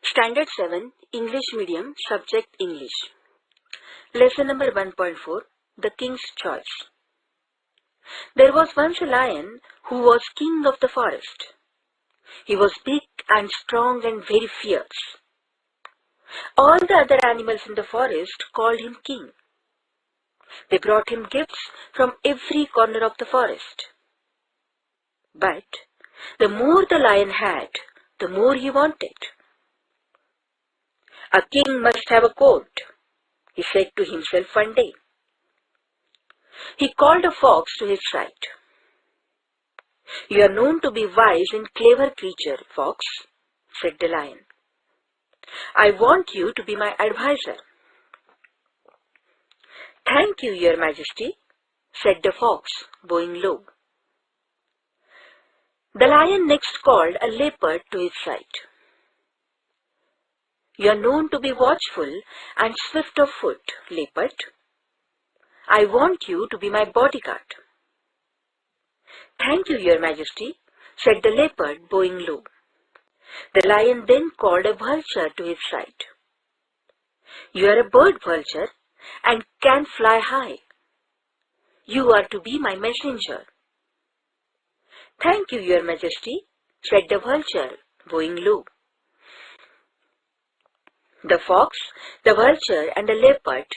Standard 7, English Medium, Subject English. Lesson number 1.4, The King's Choice. There was once a lion who was king of the forest. He was big and strong and very fierce. All the other animals in the forest called him king. They brought him gifts from every corner of the forest. But the more the lion had, the more he wanted. A king must have a coat, he said to himself one day. He called a fox to his side. You are known to be wise and clever creature, fox, said the lion. I want you to be my advisor. Thank you, your majesty, said the fox, bowing low. The lion next called a leopard to his side. You are known to be watchful and swift of foot, leopard. I want you to be my bodyguard. Thank you, your majesty, said the leopard, bowing low. The lion then called a vulture to his side. You are a bird vulture and can fly high. You are to be my messenger. Thank you, your majesty, said the vulture, bowing low. The fox, the vulture, and the leopard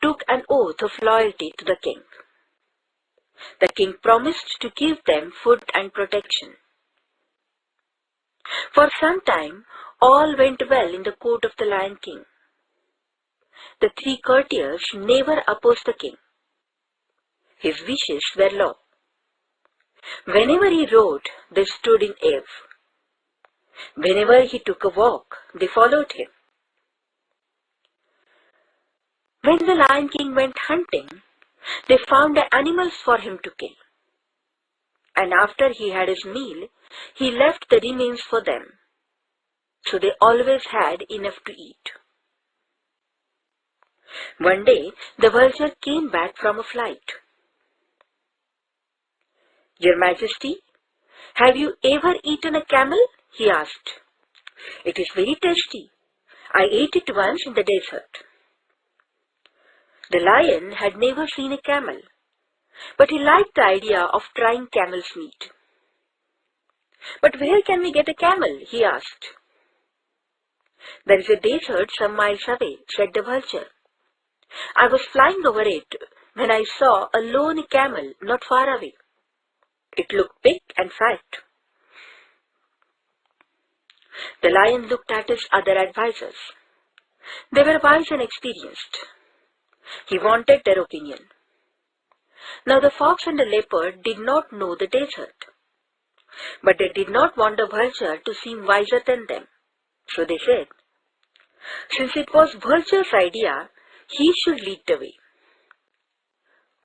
took an oath of loyalty to the king. The king promised to give them food and protection. For some time, all went well in the court of the Lion King. The three courtiers never opposed the king. His wishes were law. Whenever he rode, they stood in awe. Whenever he took a walk, they followed him. When the Lion King went hunting, they found the animals for him to kill. And after he had his meal, he left the remains for them. So they always had enough to eat. One day, the vulture came back from a flight. Your Majesty, have you ever eaten a camel? He asked. It is very tasty. I ate it once in the desert. The lion had never seen a camel, but he liked the idea of trying camel's meat. But where can we get a camel? He asked. There is a desert some miles away, said the vulture. I was flying over it when I saw a lone camel not far away. It looked big and fat. The lion looked at his other advisors. They were wise and experienced. He wanted their opinion. Now the fox and the leopard did not know the desert, but they did not want the vulture to seem wiser than them. So they said, since it was vulture's idea, he should lead the way.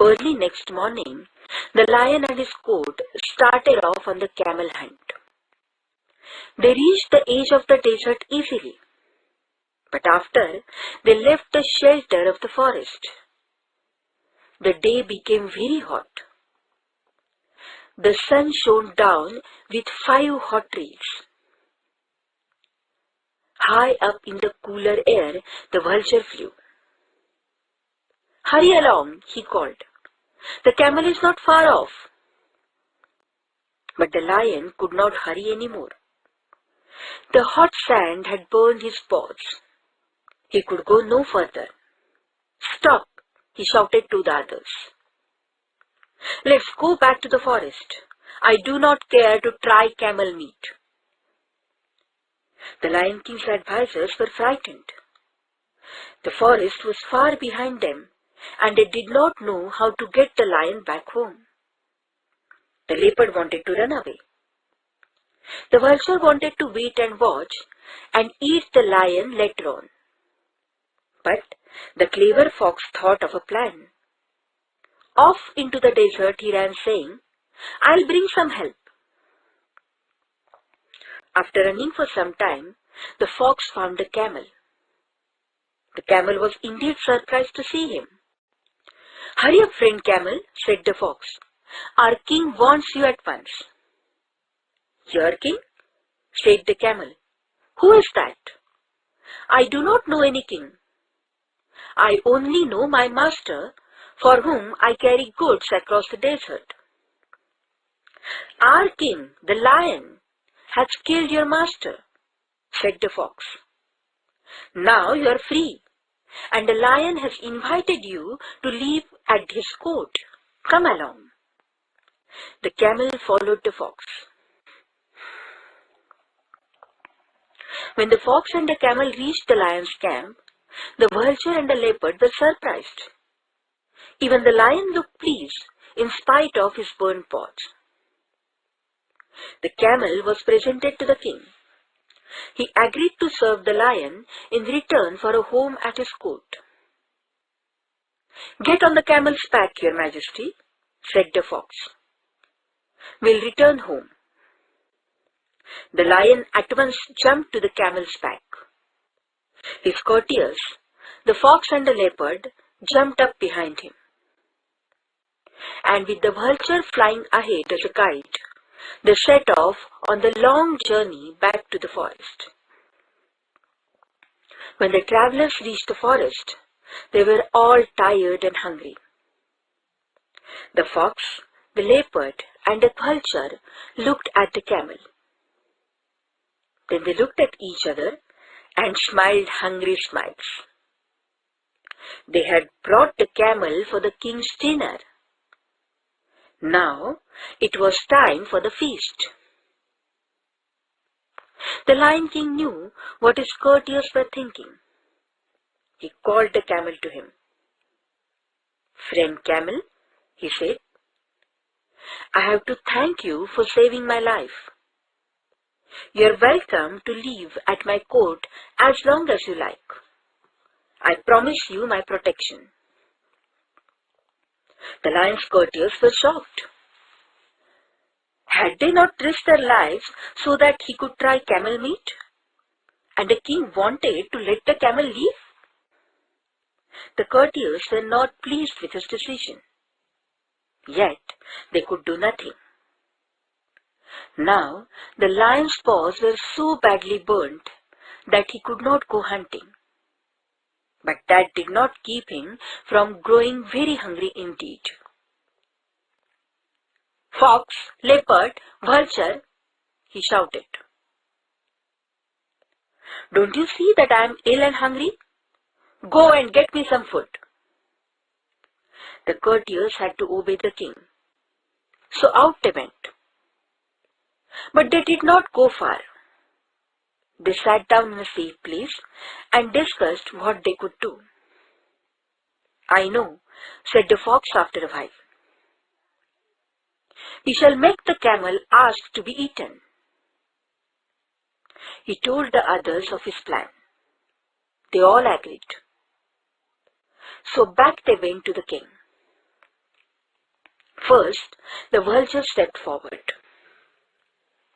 Early next morning, the lion and his court started off on the camel hunt. They reached the edge of the desert easily. But after, they left the shelter of the forest. The day became very hot. The sun shone down with 5 hot rays. High up in the cooler air, the vulture flew. Hurry along, he called. The camel is not far off. But the lion could not hurry anymore. The hot sand had burned his paws. He could go no further. Stop, he shouted to the others. Let's go back to the forest. I do not care to try camel meat. The Lion King's advisors were frightened. The forest was far behind them, and they did not know how to get the lion back home. The leopard wanted to run away. The vulture wanted to wait and watch and eat the lion later on. But the clever fox thought of a plan. Off into the desert he ran, saying, I'll bring some help. After running for some time, the fox found the camel. The camel was indeed surprised to see him. Hurry up, friend camel, said the fox. Our king wants you at once. Your king? Said the camel. Who is that? I do not know any king. I only know my master, for whom I carry goods across the desert. Our king, the lion, has killed your master, said the fox. Now you are free, and the lion has invited you to live at his court. Come along. The camel followed the fox. When the fox and the camel reached the lion's camp, the vulture and the leopard were surprised. Even the lion looked pleased in spite of his burnt paws. The camel was presented to the king. He agreed to serve the lion in return for a home at his court. Get on the camel's back, your majesty, said the fox. We'll return home. The lion at once jumped to the camel's back. His courtiers, the fox and the leopard, jumped up behind him. And with the vulture flying ahead as a guide, they set off on the long journey back to the forest. When the travelers reached the forest, they were all tired and hungry. The fox, the leopard, and the vulture looked at the camel. Then they looked at each other and smiled hungry smiles. They had brought the camel for the king's dinner. Now it was time for the feast. The Lion King knew what his courtiers were thinking. He called the camel to him. Friend camel, he said, I have to thank you for saving my life. You are welcome to live at my court as long as you like. I promise you my protection. The lion's courtiers were shocked. Had they not risked their lives so that he could try camel meat? And the king wanted to let the camel live? The courtiers were not pleased with his decision. Yet they could do nothing. Now the lion's paws were so badly burnt that he could not go hunting. But that did not keep him from growing very hungry indeed. Fox, leopard, vulture, he shouted. Don't you see that I am ill and hungry? Go and get me some food. The courtiers had to obey the king. So out they went. But they did not go far. They sat down in a safe place and discussed what they could do. I know, said the fox after a while. We shall make the camel ask to be eaten. He told the others of his plan. They all agreed. So back they went to the king. First, the vulture stepped forward.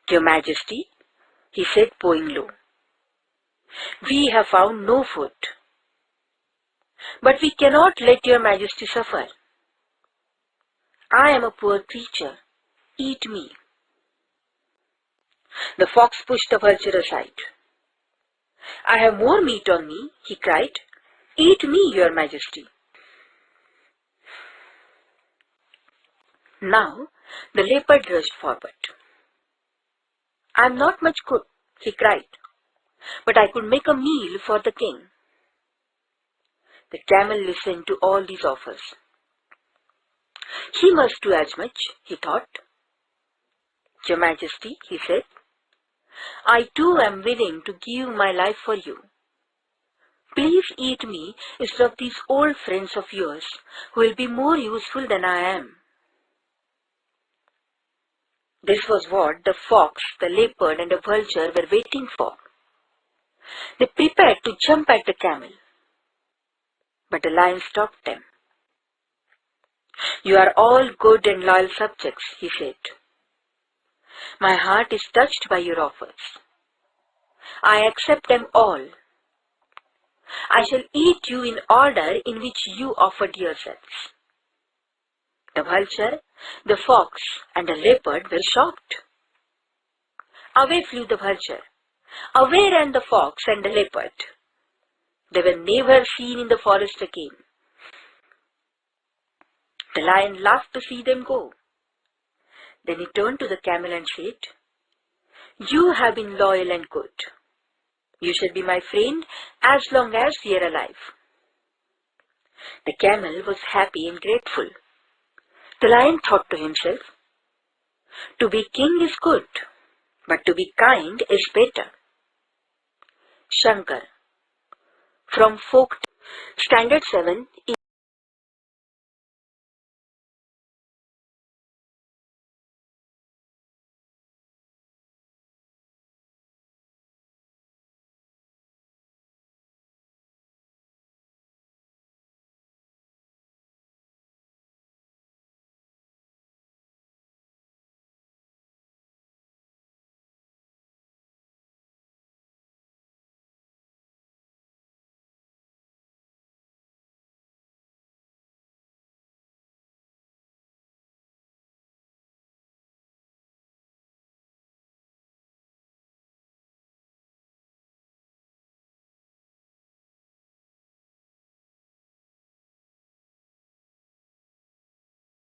Your Majesty, he said, bowing low, we have found no food. But we cannot let your Majesty suffer. I am a poor creature. Eat me. The fox pushed the vulture aside. I have more meat on me, he cried. Eat me, your Majesty. Now the leopard rushed forward. I am not much cook, he cried, but I could make a meal for the king. The camel listened to all these offers. He must do as much, he thought. Your Majesty, he said, I too am willing to give my life for you. Please eat me instead of these old friends of yours who will be more useful than I am. This was what the fox, the leopard, and the vulture were waiting for. They prepared to jump at the camel. But the lion stopped them. You are all good and loyal subjects, he said. My heart is touched by your offers. I accept them all. I shall eat you in order in which you offered yourselves. The vulture, the fox, and the leopard were shocked. Away flew the vulture. Away ran the fox and the leopard. They were never seen in the forest again. The lion laughed to see them go. Then he turned to the camel and said, "You have been loyal and good. You shall be my friend as long as we are alive." The camel was happy and grateful. The lion thought to himself, "To be king is good, but to be kind is better." Shankar, from Folk Standard 7.